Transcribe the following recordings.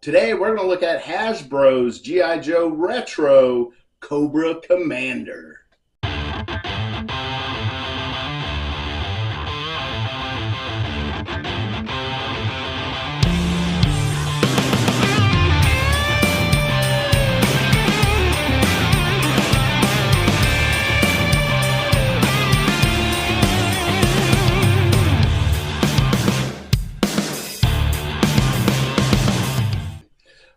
Today we're going to look at Hasbro's G.I. Joe Retro Cobra Commander.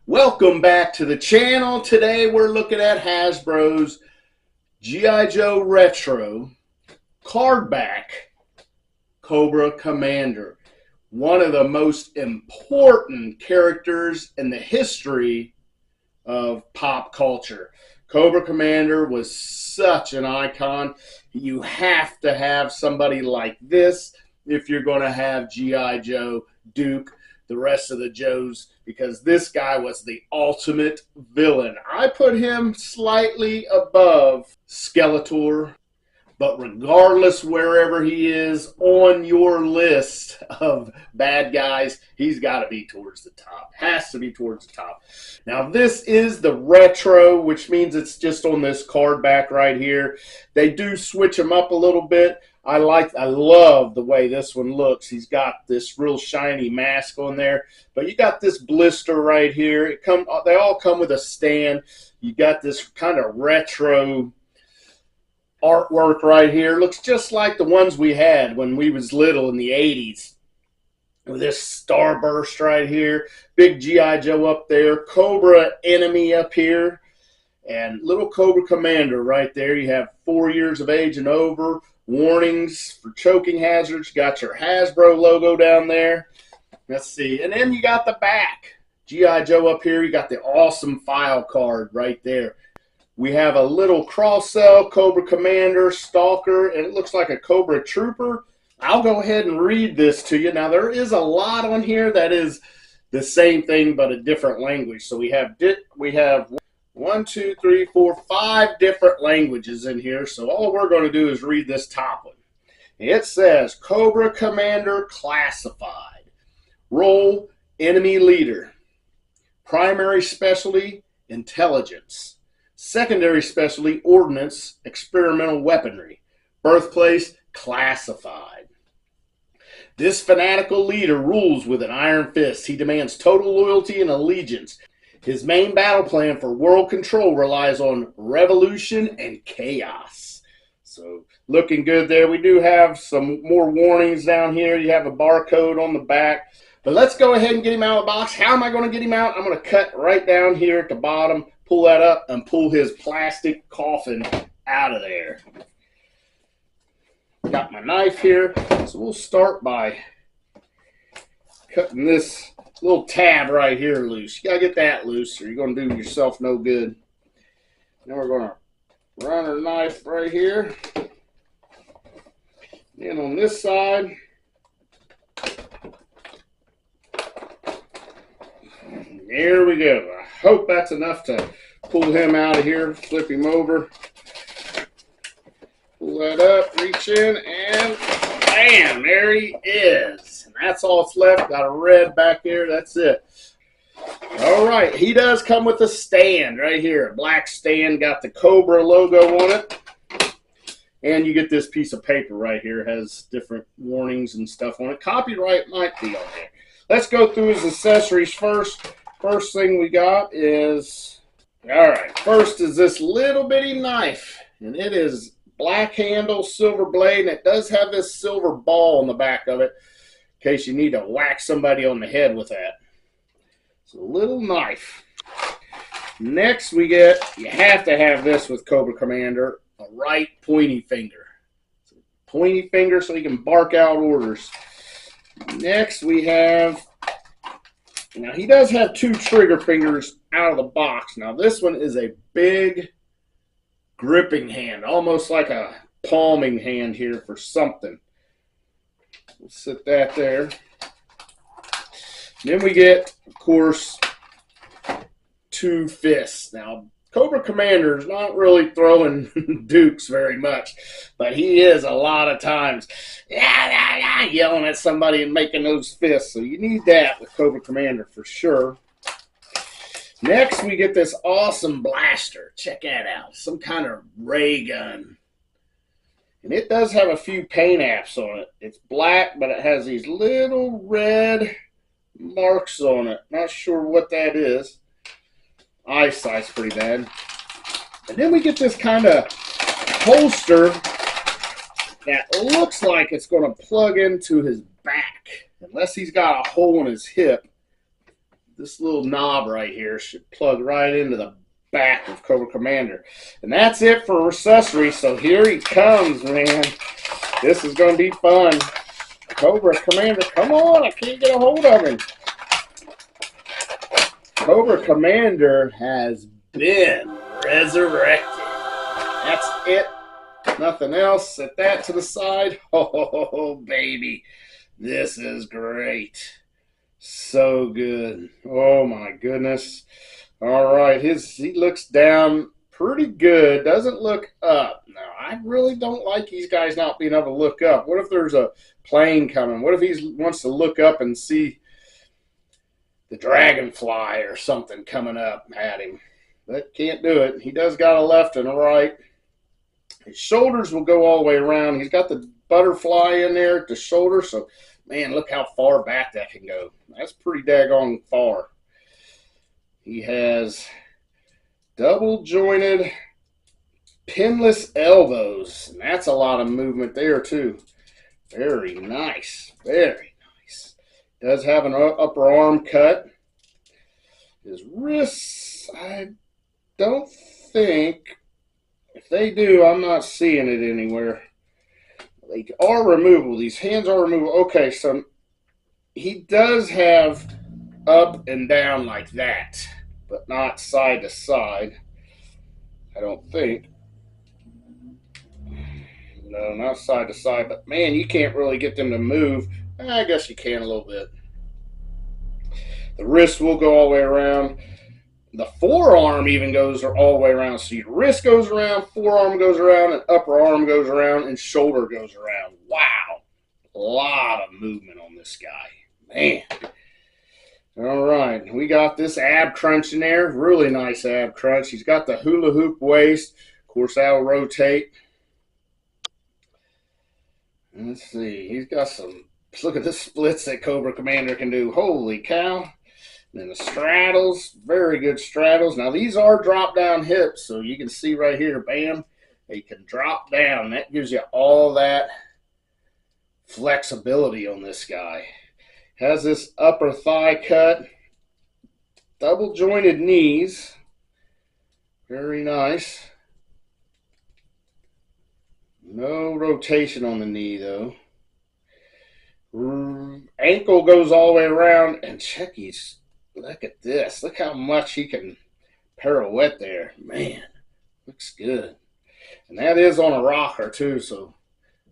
Welcome back to the channel. Today we're looking at Hasbro's G.I. Joe Retro cardback Cobra Commander. One of the most important characters in the history of pop culture. Cobra Commander was such an icon. You have to have somebody like this if you're going to have G.I. Joe, Duke, the rest of the Joes, because this guy was the ultimate villain. I put him slightly above Skeletor, but regardless wherever he is on your list of bad guys, he's got to be towards the top. Has to be towards the top. Now this is the retro, which means it's just on this card back right here. They do switch them up a little bit. I love the way this one looks. He's got this real shiny mask on there, but you got this blister right here. They all come with a stand. You got this kind of retro artwork right here. Looks just like the ones we had when we was little in the 80s. With this starburst right here, big G.I. Joe up there, Cobra enemy up here, and little Cobra Commander right there. You have 4 years of age and over. Warnings for choking hazards. Got your Hasbro logo down there. Let's see. And then you got the back. G.I. Joe up here. You got the awesome file card right there. We have a little cross-sell, Cobra Commander, Stalker, and it looks like a Cobra Trooper. I'll go ahead and read this to you. Now, there is a lot on here that is the same thing but a different language. So we have 1, 2, 3, 4, 5 different languages in here. So all we're going to do is read this top one. It says, Cobra Commander Classified. Role, Enemy Leader. Primary Specialty, Intelligence. Secondary Specialty, Ordnance, Experimental Weaponry. Birthplace, Classified. This fanatical leader rules with an iron fist. He demands total loyalty and allegiance. His main battle plan for world control relies on revolution and chaos. So, looking good there. We do have some more warnings down here. You have a barcode on the back. But let's go ahead and get him out of the box. How am I going to get him out? I'm going to cut right down here at the bottom, pull that up, and pull his plastic coffin out of there. Got my knife here. So, we'll start by cutting this little tab right here loose. You gotta get that loose or you're gonna do yourself no good. Then we're gonna run our knife right here. Then on this side, there we go. I hope that's enough to pull him out of here. Flip him over. Pull that up, reach in, and bam, there he is. And that's all that's left. Got a red back there. That's it. All right. He does come with a stand right here. A black stand. Got the Cobra logo on it. And you get this piece of paper right here. It has different warnings and stuff on it. Copyright might be on there. Let's go through his accessories first. First thing we got is, all right, first is this little bitty knife. And it is black handle, silver blade, and it does have this silver ball on the back of it in case you need to whack somebody on the head with that. It's a little knife. Next we get, you have to have this with Cobra Commander, a right pointy finger. So pointy finger so you can bark out orders. Next we have, now he does have 2 trigger fingers out of the box. Now this one is a big gripping hand, almost like a palming hand here for something. We'll sit that there. Then we get, of course, 2 fists. Now, Cobra Commander is not really throwing dukes very much, but he is a lot of times yelling at somebody and making those fists. So you need that with Cobra Commander for sure. Next, we get this awesome blaster. Check that out. Some kind of ray gun. And it does have a few paint apps on it. It's black, but it has these little red marks on it. Not sure what that is. Eyesight's pretty bad. And then we get this kind of holster that looks like it's going to plug into his back. Unless he's got a hole in his hip. This little knob right here should plug right into the back of Cobra Commander. And that's it for accessories. So here he comes, man. This is going to be fun. Cobra Commander, come on. I can't get a hold of him. Cobra Commander has been resurrected. That's it. Nothing else. Set that to the side. Oh, baby. This is great. So good. Oh, my goodness. All right. He looks down pretty good. Doesn't look up. Now, I really don't like these guys not being able to look up. What if there's a plane coming? What if he wants to look up and see the dragonfly or something coming up at him? But can't do it. He does got a left and a right. His shoulders will go all the way around. He's got the butterfly in there at the shoulder. So, man, look how far back that can go. That's pretty daggone far. He has double jointed pinless elbows. And that's a lot of movement there, too. Very nice. Very nice. Does have an upper arm cut. His wrists, I don't think, if they do, I'm not seeing it anywhere. They are removable. These hands are removable. Okay, so he does have up and down like that, but not side to side. I don't think. No, not side to side. But, man, you can't really get them to move. I guess you can a little bit. The wrist will go all the way around. The forearm even goes all the way around. So your wrist goes around, forearm goes around, and upper arm goes around, and shoulder goes around. Wow. A lot of movement on this guy. Man. All right. We got this ab crunch in there. Really nice ab crunch. He's got the hula hoop waist. Of course, that'll rotate. Let's see. He's got some. Look at the splits that Cobra Commander can do. Holy cow. And then the straddles, very good straddles. Now, these are drop-down hips, so you can see right here, bam, they can drop down. That gives you all that flexibility on this guy. Has this upper thigh cut, double-jointed knees. Very nice. No rotation on the knee, though. Ankle goes all the way around, and check his. Look at this. Look how much he can pirouette there. Man, looks good. And that is on a rocker, too. So,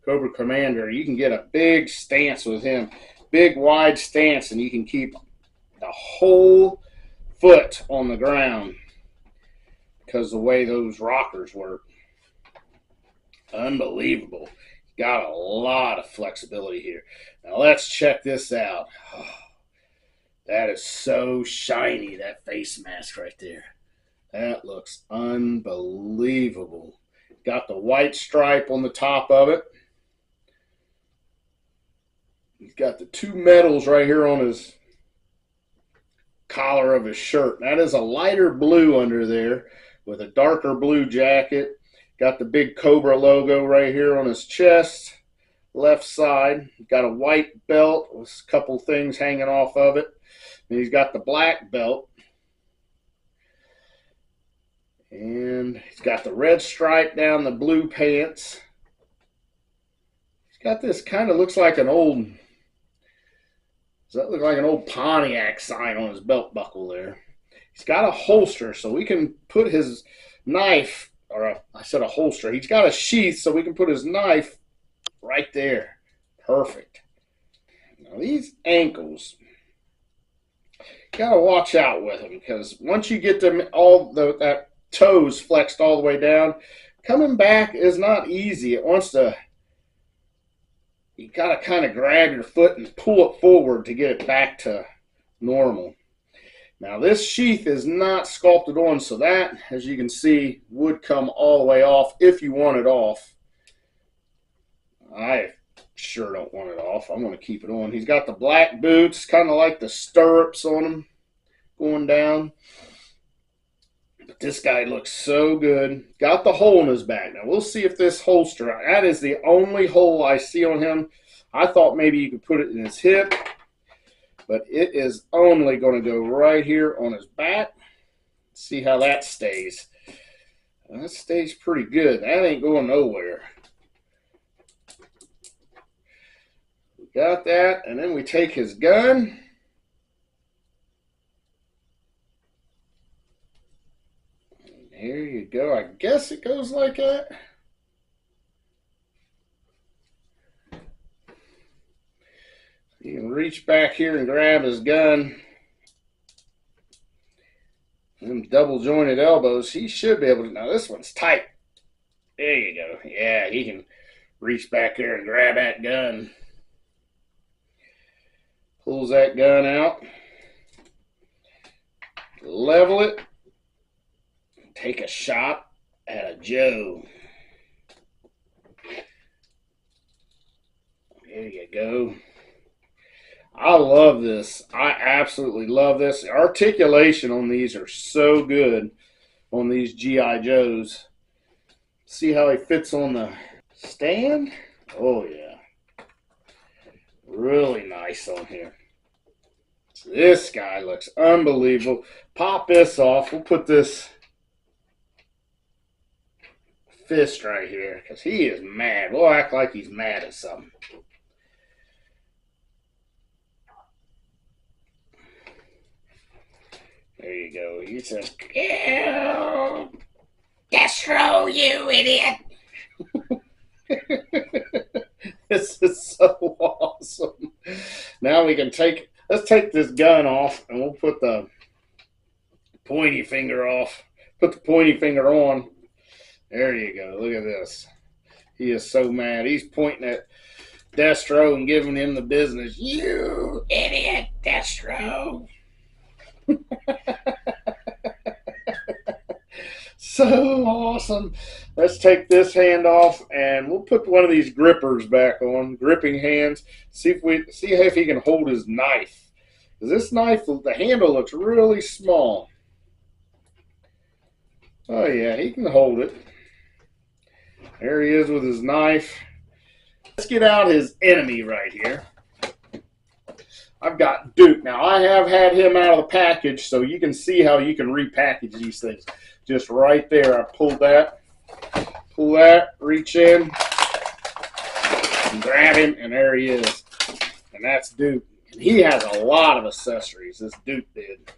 Cobra Commander, you can get a big stance with him. Big, wide stance, and you can keep the whole foot on the ground because of the way those rockers work. Unbelievable. Got a lot of flexibility here. Now, let's check this out. Oh. That is so shiny, that face mask right there. That looks unbelievable. Got the white stripe on the top of it. He's got the two medals right here on his collar of his shirt. That is a lighter blue under there with a darker blue jacket. Got the big Cobra logo right here on his chest, left side. Got a white belt with a couple things hanging off of it. And he's got the black belt. And he's got the red stripe down the blue pants. He's got this kind of looks like an old, does that look like an old Pontiac sign on his belt buckle there? He's got a holster, so we can put his knife, I said a holster. He's got a sheath, so we can put his knife right there. Perfect. Now these ankles, gotta watch out with them because once you get them that toes flexed all the way down, coming back is not easy. It wants to, you gotta kind of grab your foot and pull it forward to get it back to normal. Now this sheath is not sculpted on, so that, as you can see, would come all the way off if you want it off. I sure don't want it off. I'm going to keep it on. He's got the black boots, kind of like the stirrups on him going down. But this guy looks so good. Got the hole in his back. Now we'll see if this holster, that is the only hole I see on him. I thought maybe you could put it in his hip, but it is only going to go right here on his back. See how that stays. That stays pretty good. That ain't going nowhere. We got that, and then we take his gun. Here you go. I guess it goes like that. You can reach back here and grab his gun. Them double jointed elbows, he should be able to. Now this one's tight. There you go. Yeah, he can reach back there and grab that gun. Pulls that gun out. Level it. Take a shot at a Joe. There you go. I love this. I absolutely love this. The articulation on these are so good on these G.I. Joes. See how he fits on the stand? Oh, yeah. Really nice on here. This guy looks unbelievable. Pop this off. We'll put this fist right here because he is mad. We'll act like he's mad at something. There you go. He says, "Ew, Destro, you idiot." This is so awesome. Now we can let's take this gun off and we'll put the pointy finger off. Put the pointy finger on. There you go. Look at this. He is so mad. He's pointing at Destro and giving him the business. "You idiot, Destro." So awesome. Let's take this hand off and we'll put one of these grippers back on, gripping hands. See if he can hold his knife. Because this knife, the handle looks really small. Oh yeah, he can hold it. There he is with his knife. Let's get out his enemy right here. I've got Duke. Now, I have had him out of the package, so you can see how you can repackage these things. Just right there, I pull that, reach in, and grab him, and there he is. And that's Duke. And he has a lot of accessories, this Duke did.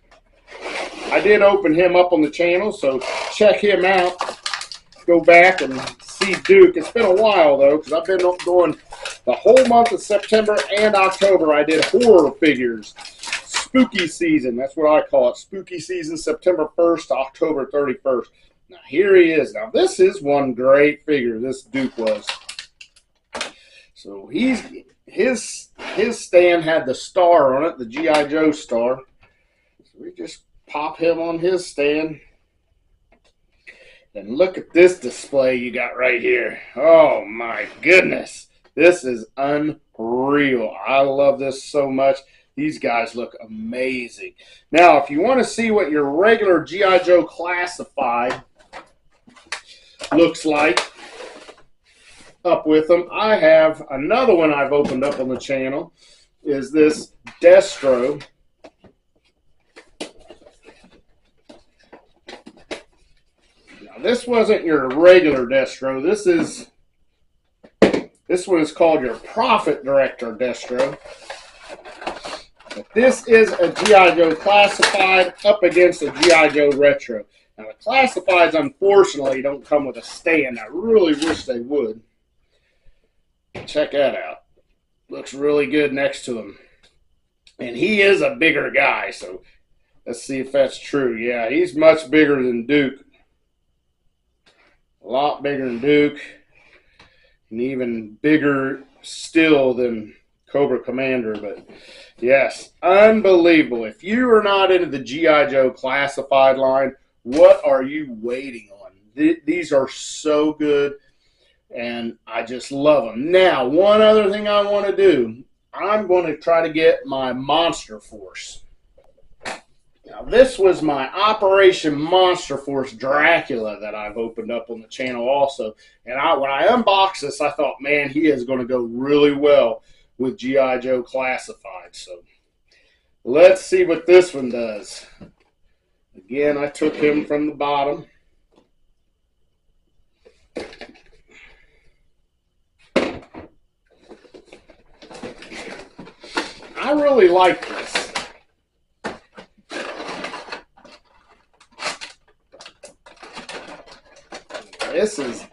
I did open him up on the channel, so check him out. Go back and see Duke. It's been a while, though, because I've been doing the whole month of September and October. I did horror figures. Spooky season, that's what I call it. Spooky season, September 1st to October 31st. Now, here he is. Now, this is one great figure, this Duke was. So, his stand had the star on it, the G.I. Joe star. So, we just pop him on his stand. And look at this display you got right here. Oh, my goodness. This is unreal. I love this so much. These guys look amazing. Now, if you want to see what your regular G.I. Joe Classified looks like up with them, I have another one I've opened up on the channel, is this Destro. Now, this wasn't your regular Destro. This one is called your Prophet Director Destro. But this is a G.I. Joe Classified up against a G.I. Joe Retro. Now, the Classifieds, unfortunately, don't come with a stand. I really wish they would. Check that out. Looks really good next to him. And he is a bigger guy, so let's see if that's true. Yeah, he's much bigger than Duke. A lot bigger than Duke. And even bigger still than Cobra Commander, but yes, unbelievable. If you are not into the G.I. Joe classified line, what are you waiting on? These are so good, and I just love them. Now, one other thing I want to do, I'm going to try to get my Monster Force. Now, this was my Operation Monster Force Dracula that I've opened up on the channel also. And when I unboxed this, I thought, man, he is going to go really well with G.I. Joe Classified. So let's see what this one does. Again, I took him from the bottom. I really like this. This is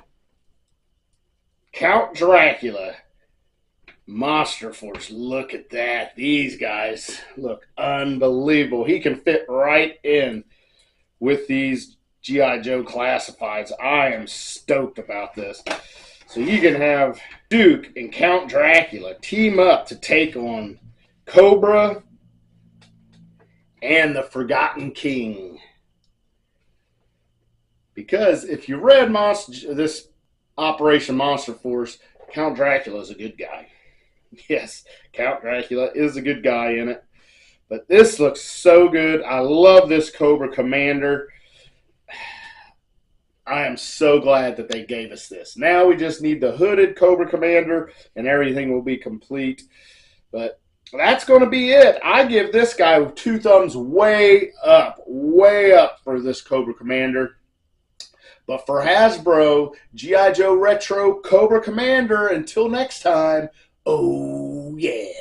Count Dracula Monster Force. Look at that. These guys look unbelievable. He can fit right in with these G.I. Joe Classifieds. I am stoked about this. So you can have Duke and Count Dracula team up to take on Cobra and the Forgotten King. Because if you read this Operation Monster Force, Count Dracula is a good guy. Yes, Count Dracula is a good guy in it. But this looks so good. I love this Cobra Commander. I am so glad that they gave us this. Now we just need the hooded Cobra Commander and everything will be complete. But that's going to be it. I give this guy 2 thumbs way up for this Cobra Commander. But for Hasbro, G.I. Joe Retro, Cobra Commander, until next time, oh yeah.